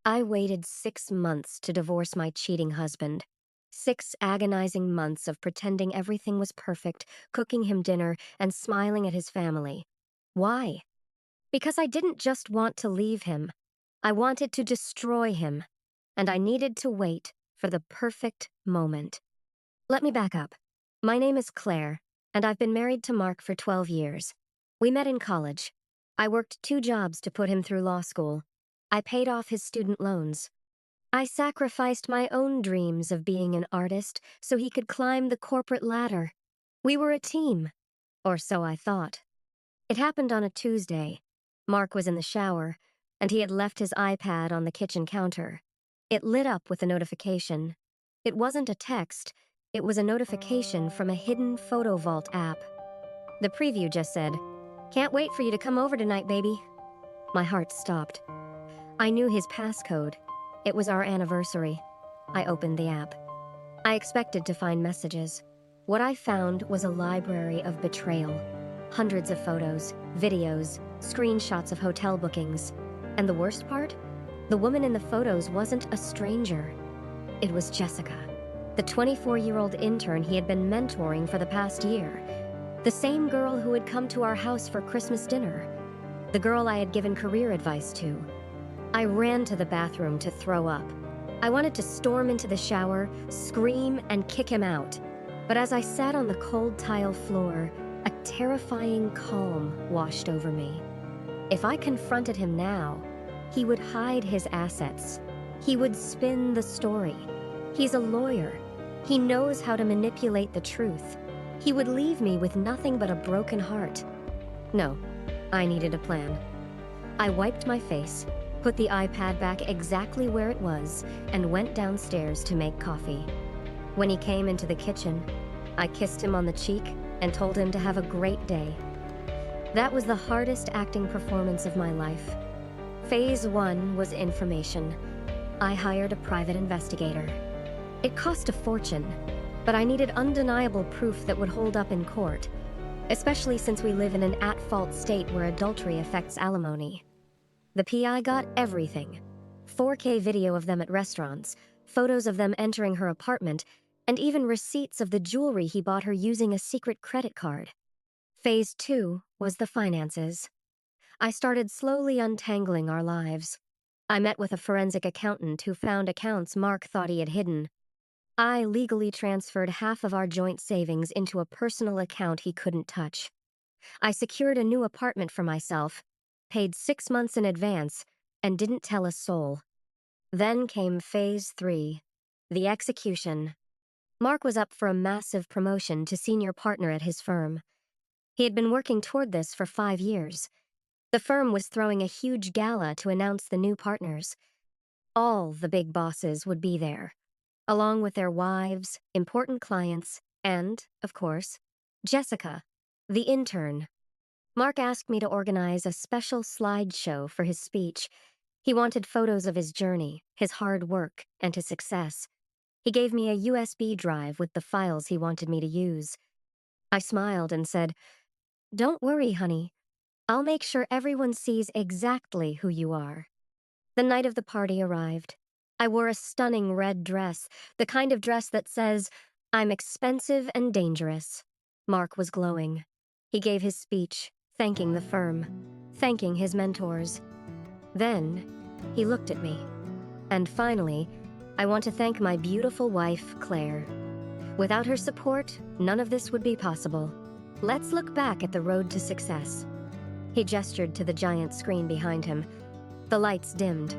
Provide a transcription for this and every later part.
I waited 6 months to divorce my cheating husband. 6 agonizing months of pretending everything was perfect, cooking him dinner, and smiling at his family. Why? Because I didn't just want to leave him. I wanted to destroy him. And I needed to wait for the perfect moment. Let me back up. My name is Claire, and I've been married to Mark for 12 years. We met in college. I worked 2 jobs to put him through law school. I paid off his student loans. I sacrificed my own dreams of being an artist so he could climb the corporate ladder. We were a team, or so I thought. It happened on a Tuesday. Mark was in the shower, and he had left his iPad on the kitchen counter. It lit up with a notification. It wasn't a text, it was a notification from a hidden photo vault app. The preview just said, "Can't wait for you to come over tonight, baby." My heart stopped. I knew his passcode. It was our anniversary. I opened the app. I expected to find messages. What I found was a library of betrayal. Hundreds of photos, videos, screenshots of hotel bookings. And the worst part? The woman in the photos wasn't a stranger. It was Jessica, the 24-year-old intern he had been mentoring for the past year. The same girl who had come to our house for Christmas dinner. The girl I had given career advice to. I ran to the bathroom to throw up. I wanted to storm into the shower, scream, and kick him out. But as I sat on the cold tile floor, a terrifying calm washed over me. If I confronted him now, he would hide his assets. He would spin the story. He's a lawyer. He knows how to manipulate the truth. He would leave me with nothing but a broken heart. No, I needed a plan. I wiped my face, put the iPad back exactly where it was, and went downstairs to make coffee. When he came into the kitchen, I kissed him on the cheek and told him to have a great day. That was the hardest acting performance of my life. Phase 1 was information. I hired a private investigator. It cost a fortune, but I needed undeniable proof that would hold up in court, especially since we live in an at-fault state where adultery affects alimony. The PI got everything. 4K video of them at restaurants, photos of them entering her apartment, and even receipts of the jewelry he bought her using a secret credit card. Phase 2 was the finances. I started slowly untangling our lives. I met with a forensic accountant who found accounts Mark thought he had hidden. I legally transferred half of our joint savings into a personal account he couldn't touch. I secured a new apartment for myself, paid 6 months in advance, and didn't tell a soul. Then came Phase 3, the execution. Mark was up for a massive promotion to senior partner at his firm. He had been working toward this for 5 years. The firm was throwing a huge gala to announce the new partners. All the big bosses would be there, along with their wives, important clients, and, of course, Jessica, the intern. Mark asked me to organize a special slideshow for his speech. He wanted photos of his journey, his hard work, and his success. He gave me a USB drive with the files he wanted me to use. I smiled and said, "Don't worry, honey. I'll make sure everyone sees exactly who you are." The night of the party arrived. I wore a stunning red dress, the kind of dress that says, "I'm expensive and dangerous." Mark was glowing. He gave his speech, thanking the firm, thanking his mentors. Then, he looked at me. And finally, I want to thank my beautiful wife, Claire. Without her support, none of this would be possible. Let's look back at the road to success. He gestured to the giant screen behind him. The lights dimmed.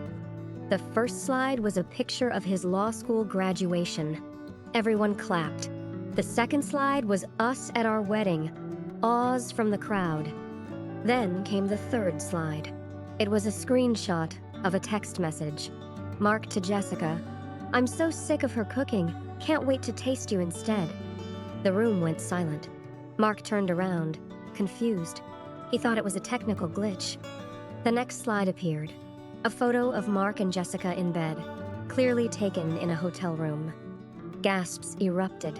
The first slide was a picture of his law school graduation. Everyone clapped. The second slide was us at our wedding. Awes from the crowd. Then came the third slide. It was a screenshot of a text message. Mark to Jessica, "I'm so sick of her cooking. Can't wait to taste you instead." The room went silent. Mark turned around, confused. He thought it was a technical glitch. The next slide appeared. A photo of Mark and Jessica in bed, clearly taken in a hotel room. Gasps erupted.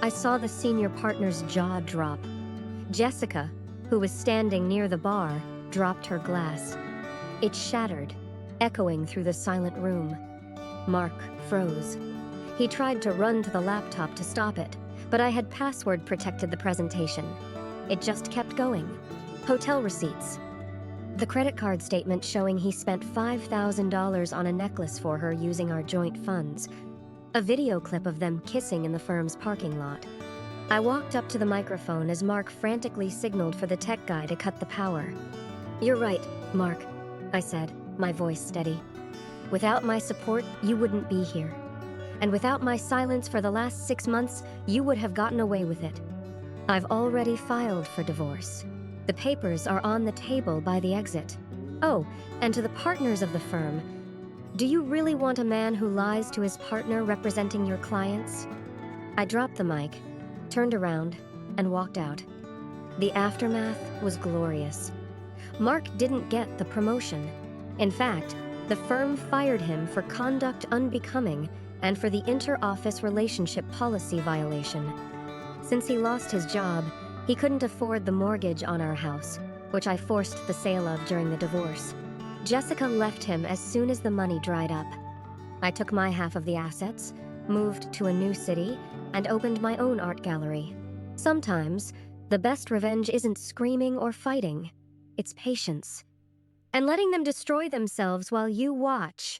I saw the senior partner's jaw drop. Jessica, who was standing near the bar, dropped her glass. It shattered. echoing through the silent room. Mark froze. He tried to run to the laptop to stop it, but I had password protected the presentation. It just kept going. Hotel receipts. The credit card statement showing he spent $5,000 on a necklace for her using our joint funds. A video clip of them kissing in the firm's parking lot. I walked up to the microphone as Mark frantically signaled for the tech guy to cut the power. "You're right, Mark," I said, my voice steady. "Without my support, you wouldn't be here. And without my silence for the last 6 months, you would have gotten away with it. I've already filed for divorce. The papers are on the table by the exit. Oh, and to the partners of the firm, do you really want a man who lies to his partner representing your clients?" I dropped the mic, turned around, and walked out. The aftermath was glorious. Mark didn't get the promotion. In fact, the firm fired him for conduct unbecoming and for the inter-office relationship policy violation. Since he lost his job, he couldn't afford the mortgage on our house, which I forced the sale of during the divorce. Jessica left him as soon as the money dried up. I took my half of the assets, moved to a new city, and opened my own art gallery. Sometimes, the best revenge isn't screaming or fighting, it's patience. And letting them destroy themselves while you watch.